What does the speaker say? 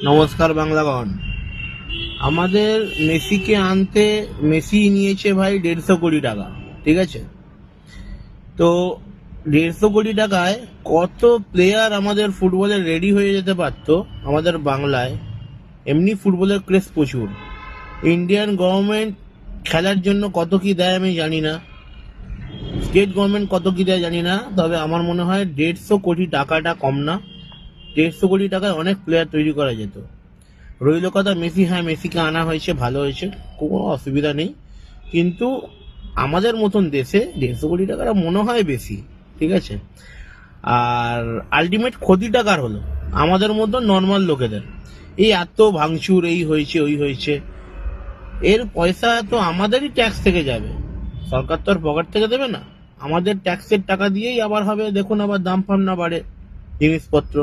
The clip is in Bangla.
নমস্কার বাংলাগণ। আমাদের মেসিকে আনতে মেসি নিয়েছে ভাই 150 কোটি টাকা, ঠিক আছে? তো 150 কোটি টাকায় কত প্লেয়ার আমাদের ফুটবলে রেডি হয়ে যেতে পারতো আমাদের বাংলায়। এমনি ফুটবলের ক্রেজ প্রচুর। ইন্ডিয়ান গভর্নমেন্ট খেলার জন্য কত কি দেয় আমি জানি না, স্টেট গভর্নমেন্ট কত কি দেয় জানি না, তবে আমার মনে হয় 150 কোটি টাকাটা কম না। 150 কোটি টাকায় অনেক প্লেয়ার তৈরি করা যেত। রইল কথা মেসি, হ্যাঁ মেসিকে আনা হয়েছে, ভালো হয়েছে, কোনো অসুবিধা নেই। কিন্তু আমাদের মতন দেশে 150 কোটি টাকাটা মনে হয় বেশি, ঠিক আছে? আর আলটিমেট ক্ষতিটা কার হলো? আমাদের মতন নর্মাল লোকেদের। এই এত ভাঙচুর, এই হয়েছে ওই হয়েছে, এর পয়সা তো আমাদেরই ট্যাক্স থেকে যাবে, সরকার তো আর পকেট থেকে দেবে না। আমাদের ট্যাক্সের টাকা দিয়েই আবার হবে। দেখুন আবার দাম ফাম না বাড়ে জিনিসপত্র।